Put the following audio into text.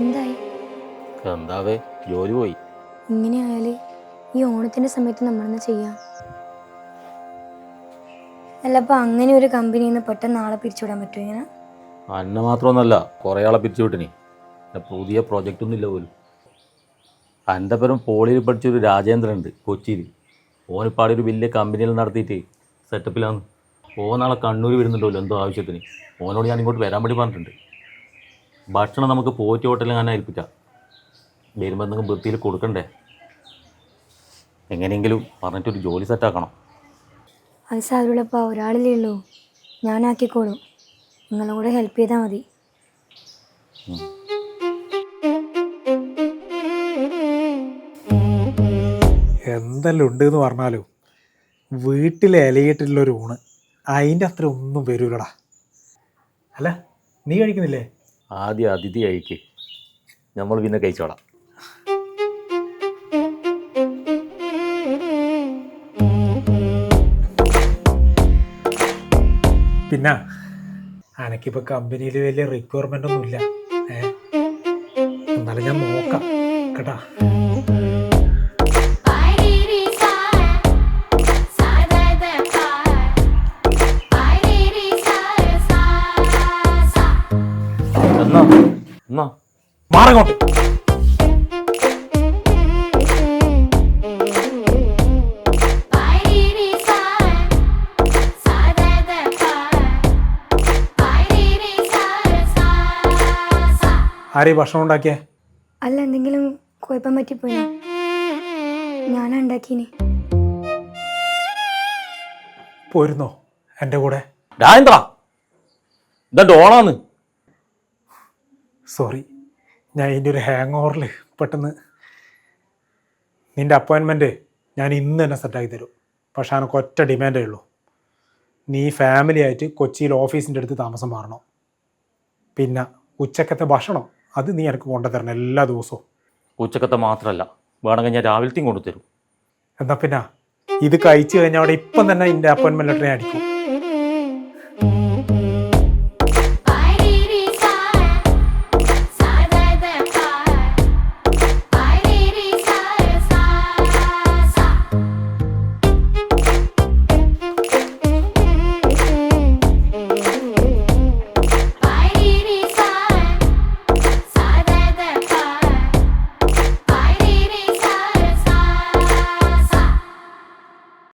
എന്തായി? എന്താവേ, ജോലി പോയി. ഇങ്ങനെയായാല് ഈ ഓണത്തിന്റെ സമയത്ത് നമ്മളെന്താ ചെയ്യാ? അല്ല, അപ്പൊ അങ്ങനെ ഒരു കമ്പനിയിൽ നിന്ന് പെട്ടെന്ന് നാളെ പിരിച്ചുവിടാൻ പറ്റുമോ ഇങ്ങനെ? അന്നെ മാത്രമൊന്നുമല്ല, കുറേ ആളെ പിരിച്ചു വിട്ടിനി. പുതിയ പ്രോജക്റ്റ് ഒന്നും ഇല്ല പോലും. എൻ്റെ പേരും പോളിയിൽ പഠിച്ചൊരു രാജേന്ദ്രൻ ഉണ്ട് കൊച്ചിയിൽ. ഓനിപ്പാടെ ഒരു വലിയ കമ്പനിയിൽ നടത്തിയിട്ട് സെറ്റപ്പിലാണ്. നാളെ കണ്ണൂർ വരുന്നുണ്ടല്ലോ എന്തോ ആവശ്യത്തിന്. ഓനോട് ഞാൻ ഇങ്ങോട്ട് വരാൻ വേണ്ടി പറഞ്ഞിട്ടുണ്ട്. ഭക്ഷണം നമുക്ക് പോറ്റി ഹോട്ടലിൽ ഞാൻ ഏൽപ്പിക്കാം. വരുമ്പോൾ എന്തെങ്കിലും വൃത്തിയിൽ കൊടുക്കണ്ടേ? എങ്ങനെയെങ്കിലും പറഞ്ഞിട്ടൊരു ജോലി സെറ്റാക്കണം. അത് സാരമില്ലപ്പാ, ഒരാളില്ലേ ഉള്ളൂ, ഞാനാക്കിക്കോളും. നിങ്ങളും കൂടെ ഹെൽപ്പ് ചെയ്താൽ മതി. എന്തെല്ലാം ഉണ്ട് എന്ന് പറഞ്ഞാലും വീട്ടിൽ ഇലയിട്ടുള്ളൊരു ഊണ് അതിൻ്റെ അത്ര ഒന്നും വരൂലടാ. അല്ല, നീ കഴിക്കുന്നില്ലേ? ആദ്യം അതിഥി കഴിക്ക്, നമ്മൾ പിന്നെ കഴിച്ചോളാം. പിന്നെ അനക്കിപ്പോൾ കമ്പനിയിൽ വലിയ റിക്വയർമെൻ്റ് ഒന്നും ഇല്ല. എന്നാലും ഞാൻ നോക്കാം കേട്ടാ. മാറങ്ങോട്ട്. ആരെയും ഭക്ഷണം ഉണ്ടാക്കിയേ? അല്ല, എന്തെങ്കിലും കുഴപ്പം പറ്റിപ്പോയോ? ഞാനാ ഉണ്ടാക്കീനി. പോയിരുന്നോ എൻ്റെ കൂടെ? രാജേന്ദ്ര, ഇതാ ഓണാന്ന്. സോറി, ഞാൻ ഇതിൻ്റെ ഒരു ഹാങ് ഓവറിൽ പെട്ടെന്ന്. നിൻ്റെ അപ്പോയിൻമെൻറ്റ് ഞാൻ ഇന്ന് തന്നെ സെറ്റാക്കി തരും. പക്ഷേ എനിക്ക് ഒറ്റ ഡിമാൻഡേ ഉള്ളൂ. നീ ഫാമിലി ആയിട്ട് കൊച്ചിയിൽ ഓഫീസിൻ്റെ അടുത്ത് താമസം മാറണം. പിന്നെ ഉച്ചക്കത്തെ ഭക്ഷണം അത് നീ എനിക്ക് കൊണ്ടുതരണം എല്ലാ ദിവസവും. ഉച്ചക്കത്തെ മാത്രമല്ല, വേണമെങ്കിൽ ഞാൻ രാവിലത്തെയും കൊണ്ടുതരും. എന്നാൽ പിന്നെ ഇത് കഴിച്ചു കഴിഞ്ഞാൽ അവിടെ ഇപ്പം തന്നെ എൻ്റെ അപ്പോയിൻമെൻറ്റ് ലെറ്റർ ഞാൻ അടിക്കും.